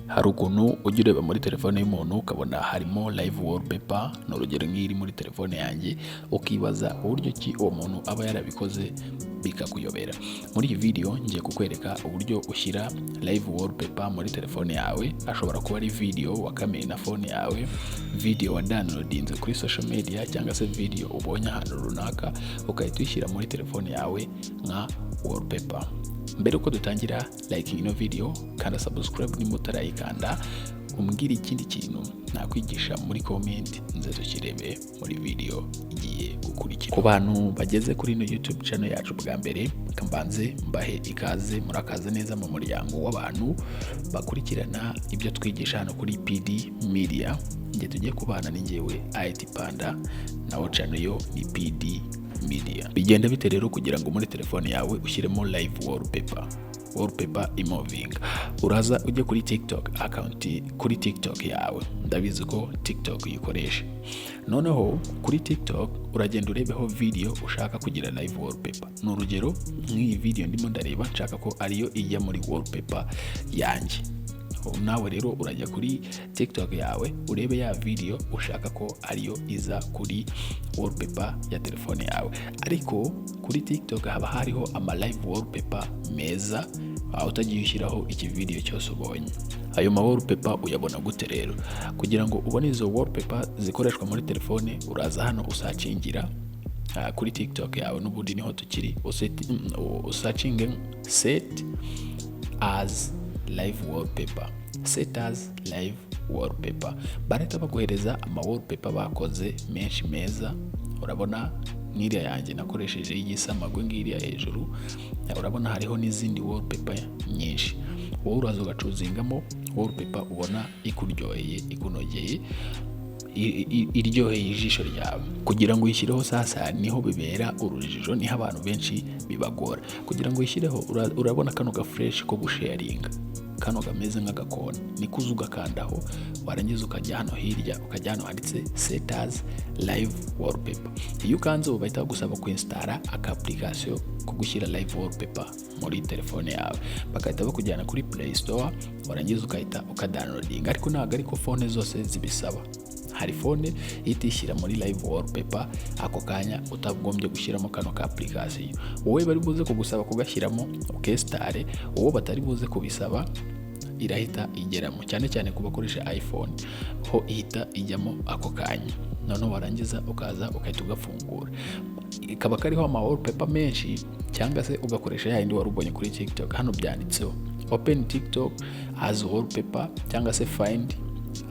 hari ukuntu ujya ureba muri telefone y'umuntu ukabona harimo live wallpaper, ni urugero nk'iri muri telefone yanjye, ukibaza uburyo ki uwo muntu aba yarabikoze bikakuyobera. Muri iyi video ngiye kukwereka uburyo ushyira live wallpaper muri telefone yawe. Ashobora kuba ari video wakameye na phone yawe, video wa downloadinze kuri social media, cyangwa se video ubonye ahantu runaka ukahita uyishyira muri telefone yawe nka wallpaper. Mbere uko dutangira, like ino video, kanda subscribe nimba utarayikanda, umbwira ikindi kintu nakwigisha muri comment nze tukirebe muri video igiye gukurikira. Ku bantu bageze kuri ino YouTube channel yacu bwa mbere, kambanze mbahe ikaze, murakaza neza mu muryango w'abantu bakurikirana ibyo twigisha hano kuri PD Media. Ngiye tugiye kubana n'ingewe IT Panda, naho channel yo ni PD Media. Bigenda bite rero kugira ngo muri telefone yawe ushyiremo live wallpaper imoving? Uraza ujye kuri TikTok account, kuri TikTok yawe, ndabizi ko TikTok uyikoresha. Noneho kuri TikTok uragenda urebeho video ushaka kugira live wallpaper. Ni urugero nk'iyi video ndimo ndareba nshaka ko ariyo ijya muri wallpaper yanjye. Nawe rero urajya kuri TikTok yawe urebe ya video ushaka ko ariyo iza kuri wallpaper ya telefone yawe. Ariko kuri TikTok haba hariho ama live wallpaper meza, utagiye ushyiraho iki video cyose ubonye. Ayo ma wallpaper uyabona gute rero? Kugira ngo ubone izo wallpaper zikoreshwa muri telefone, uraza hano usacingira kuri TikTok yawe, n'ubundi niho tukiri, usacinge set as live wallpaper, set as live wallpaper. Barahita baguhereza ama wallpaper bakoze menshi meza. Urabona nk'iriya yanjye nakoresheje y'igisamagwe ngiriya hejuru, urabona hariho n'izindi wallpaper nyinshi. Wowe uraza ugacuzingamo wallpaper ubona ikuryoheye, ikunogeye, iryoheye ijisho ryawe. Kugira ngo uyishyireho sasa niho bibera urujijo, niho abantu benshi bibagora. Kugira ngo uyishyireho urabona kano ga fresh ko gusharinga, kano gameze nk'agakona, niko uza ugakandaho, warangiza ukajya hano hirya, ukajya hano handitse set as live wallpaper. Iyo ukanze ubu bahita bagusaba kuinstalla application ko gushyira live wallpaper muri telefone yawe, bagahita bakujyana kuri Play Store, warangiza ukahita ukadownloadinga. Ariko ntabwo ariko phone zose zibisaba. Hari phone itishyira muri live wallpaper ako kanya utagombye gushyiramo kano ka application. Wowe bari buze kugusaba kugashyiramo ukestare, uwo batari buze kubisaba irahita igeramo, cyane cyane ku bakoresha iPhone ho ihita ijyamo ako kanya. Noneho warangiza ukaza ukahita ugafungura, ikaba kariho ama wallpaper menshi, cyangwa se ugakoresha yindi wari ubonye kuri TikTok. Hano byanditseho open TikTok as wallpaper, cyangwa se find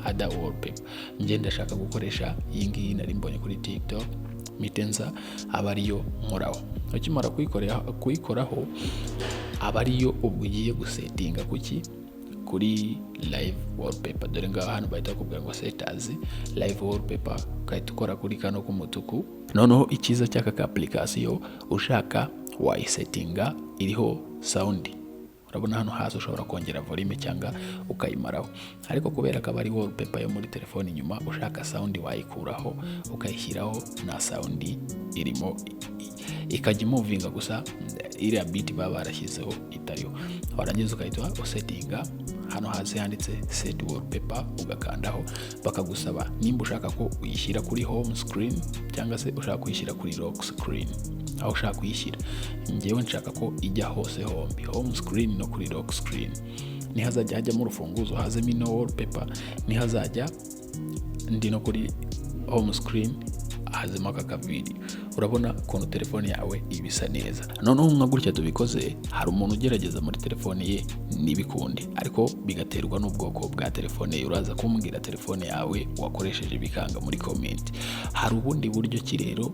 other wallpaper. Nje ndashaka gukoresha iyi ngiyi nari mbonye kuri TikTok, mitenza aba ariyo nkoraho. Ukimara kuyikoraho aba ariyo ugiye gusetinga kuki kuri live wallpaper. Dore ngaho hano bahita bakubwira ngo set as live wallpaper, ukahita ukora kuri kano k'umutuku. Noneho ikiza cy'aka ka application ushaka wayisetinga iriho sound. Urabona hano hasi ushobora kongera volume cyangwa ukayimaraho. Ariko kubera ko ari wallpaper yo muri telefone inyuma, ushaka sound wayikuraho ukayishyiraho na sound irimo, ikajya movinga gusa iriya beat baba barashyizeho itariho. Warangiza ukahita usettinga hano hasi handitse set wallpaper, ugakandaho. Bakagusaba nimba ushaka ko uyishyira kuri home screen cyangwa se ushaka kuyishyira kuri lock screen. Aho ushaka kuyishyira, ngewe nshaka ko ijya hose hombi, home screen no kuri lock screen. Nihazajya hajyamo urufunguzo hazemo ino wallpaper, nihazajya ndi no kuri home screen hazemo aka video. Urabona ukuntu telefone yawe ibisa neza. Noneho nka gutya tubikoze, hari umuntu ugerageza muri telefone ye nibikundi, ariko bigaterwa n'ubwoko bwa telefone ye. Uraza kumbwira telefone yawe wakoresheje bikanga muri comment. Hari ubundi buryo ki rero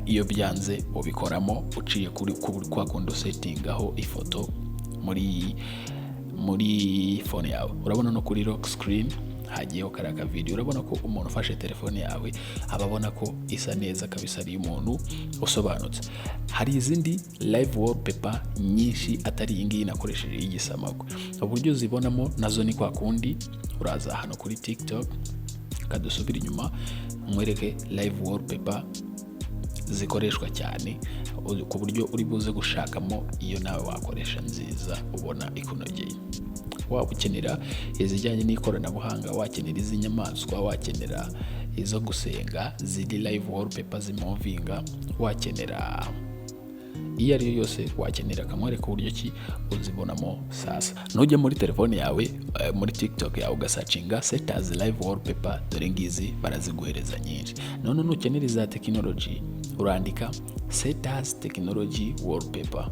iyo byanze ubikoramo uciye kuri kwa kundi settingaho ifoto muri phone yawe. Urabona no kuri lock screen hagiyeho karaka video. Urabona ko umuntu ufashe telefone yawe ababona ko isa neza kabisa, ari umuntu usobanutse. Hari izindi live wallpaper nyinshi atari iyi ngiyi nakoresheje y'igisamagwe. Uburyo zibonamo nazo ni kwa kundi, uraza hano kuri TikTok, kadusubira inyuma mwereke live wallpaper zikoreshwa cyane ku buryo uri buze gushakamo iyo nawe wakoresha nziza ubona ikunogeye. waba ukenera izijyanye n'ikoranabuhanga, wakenera iz'inyamaswa, wakenera izo gusenga ziri live wallpaper zimovinga, wakenera iyo ari yo yose wakenera, kamwereka uburyo ki uzibonamo. Sasa nujya muri telefone yawe muri TikTok yawe ugasacinga setters live wallpaper, dore ngizi baraziguhereza nyinshi. None nukenera za technology urandika setters technology wallpaper,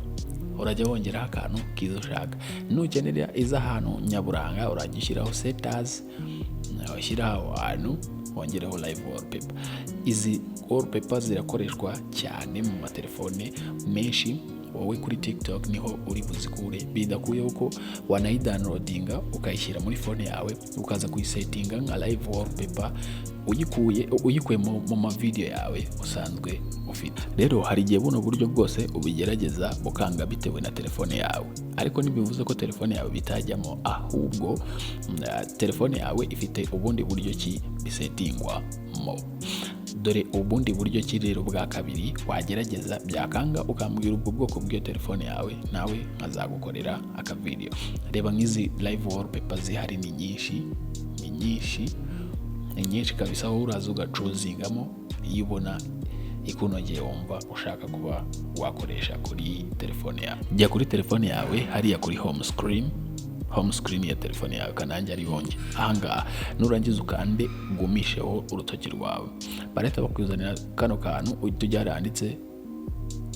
urajya wongeraho akantu kizo ushaka. Nukenera iz'ahantu nyaburanga uragishyiraho setters, washyiraho ahantu wongeraho live wallpaper. Izi wallpaper zirakoreshwa cyane mu matelefone menshi. Wowe kuri TikTok niho uri buzikure, bidakuyeho ko wanayidownloadinga ukayishyira muri phone yawe, ukaza kuyisettinga nka live wallpaper uyikuye mu mavideo yawe usanzwe ufite. Rero hari igihe buno buryo bwose ubigerageza bukanga bitewe na telefone yawe, ariko ntibivuze ko telefone yawe bitajyamo, ahubwo telefone yawe ifite ubundi buryo ki bisettingwamo. Dore ubundi buryo ki rero bwa kabiri wagerageza, byakanga ukambwira ubwo bwoko bw'iyo telefone yawe, nawe nkazagukorera akavideo. Reba nk'izi live wallpaper zihari ni nyinshi kabisa, aho uraza ugacuzingamo iyo ubona ikunogeye wumva ushaka kuba wakoresha kuri telefone yawe. Jya kuri telefone yawe hariya kuri home screen ya telefone yawe, kanange ari yonge ahangaha, nurangiza ukande ugumisheho urutoki rwawe, barahita bakuzanira kano kantu uhita ujya handitse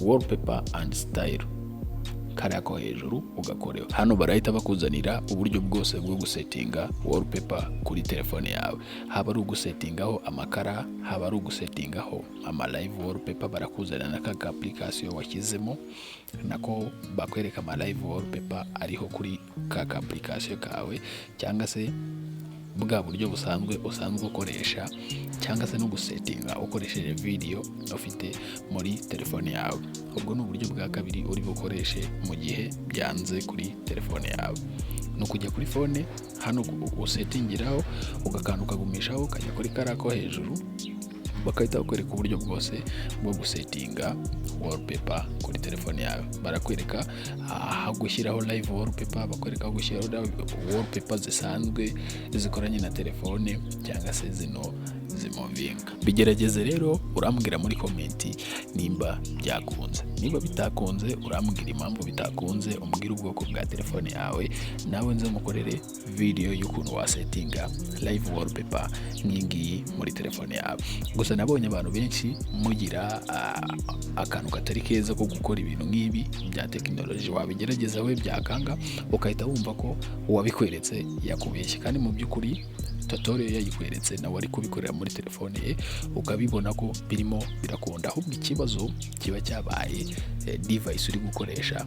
wallpaper and style, kariya ko hejuru ugakoreho. Hano barahita bakuzanira uburyo bwose bwo gusettinga wallpaper kuri telefone yawe, haba ari ugusettingaho amakara, haba ari ugusettingaho ama live wallpaper. Barakuzanira n'aka application washyizemo, nako bakwereka ama live wallpaper ariho kuri ka application kawe, cyangwa se bwa buryo usanzwe ukoresha, cyangwa se no gusettinga ukoresheje video ufite muri telefone yawe. Ubwo ni uburyo bwa kabiri uri bukoreshe mu gihe byanze kuri telefone yawe. No kujya kuri phone hano usettingiraho ugakanda ukagumishaho, ukajya kuri kariya ko hejuru, bakahita bakwereka uburyo bwose bwo gusettinga wallpaper kuri telefone yawe. Barakwereka aho gushyiraho live wallpaper, bakwereka aho gushyiraho wallpaper zisanzwe zikoranye na telefone, cyangwa se zino zimovinga. Bigerageze rero, urambwira muri komenti nimba byakunze. Niba bitakunze urambwira impamvu bitakunze, umbwira ubwoko bwa telefone yawe, nawe nze mukorere video y'ukuntu wasettinga live wallpaper nk'ingiyi muri telefone yawe. Gusa nabonye abantu benshi mugira akantu katari keza ko gukora ibintu nk'ibi bya technology. Wabigerageza we byakanga, ukahita wumva ko uwabikweretse yakubeshye, kandi mu by'ukuri tutorial yayikweretse nawe ari kubikorera muri telefone ye, ukabibona ko birimo birakunda. Ahubwo ikibazo kiba cyabaye device uri gukoresha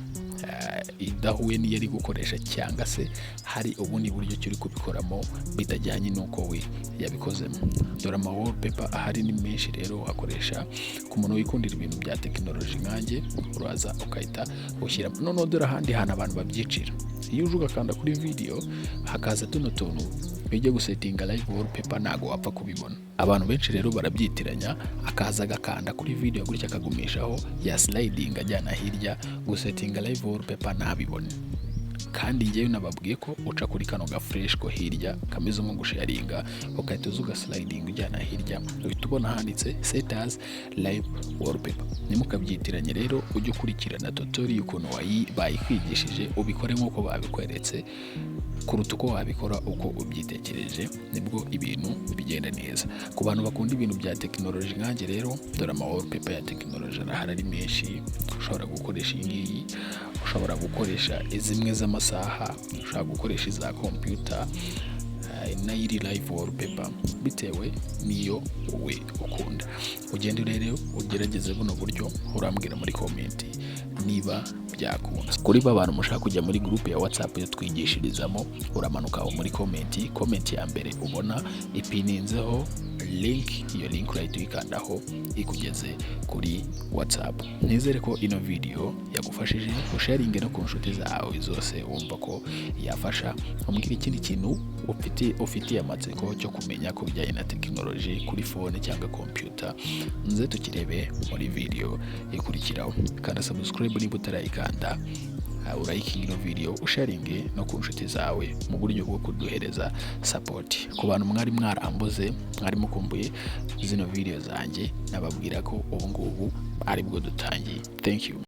idahuye n'iyo ari gukoresha, cyangwa se hari ubundi buryo cyuri kubikoramo bitajyanye n'uko we yabikozemo. Dore ama wallpaper ahari ni menshi, rero wakoresha ku muntu wikundira ibintu bya technology nkanjye, uraza ukahita ushyira. None dore ahandi hantu abantu babyicira, iyo uje ugakanda kuri video hakaza tuno tuntu bijya gusettinga live wallpaper, ntago wapfa kubibona. Abantu benshi rero barabyitiranya, akaza agakanda kuri video gutya akagumishaho ya sliding ajyana hirya, gusettinga live wallpaper ntabibone. Kandi ngewe nababwiye ko uca kuri kano ga fresh ko hirya kameze nko gusharinga, ukahita uzuga sliding ujyana hirya, uhita ubona handitse setters live wallpaper. Nimukabyitiranye rero, ujye ukurikirana tutorial y'ukuntu bayikwigishije, ubikore nk'uko babikweretse, kuruta uko wabikora uko ubyitekereje, nibwo ibintu bigenda neza. Ku bantu bakunda ibintu bya technology nkanjye rero, dore ama wallpaper ya technology ari menshi. Ushobora gukoresha iyi, ushobora gukoresha zimwe z'amasaha, ushobora gukoresha iza computer, n'iri live wallpaper bitewe niyo wowe ukunda. Ugende rero ugerageze buno buryo, urambwira muri komenti niba byakunze. Kuri abantu mushaka kujya muri group ya WhatsApp yo twigishirizamo, uramanuka aho muri komenti ya mbere ubona ipininzeho link, iyo link right uyikandaho ikugeze kuri WhatsApp. Nizere ko ino video yagufashije, usharinge no ku nshuti zawe zose wumva ko yafasha. Umbwira ikindi kintu ufitiye amatsiko cyo kumenya ku bijyanye na technology kuri phone cyangwa computer, nze tukirebe muri video ikurikiraho. Kanda subscribe niba utarayikanda, urayikinga ino video, usharinge no ku nshuti zawe mu buryo bwo kuduhereza support. Ku bantu mwari mwarambuze, mwari mukumbuye zino video zanjye, nababwira ko ubu ngubu aribwo dutangiye. Thank you.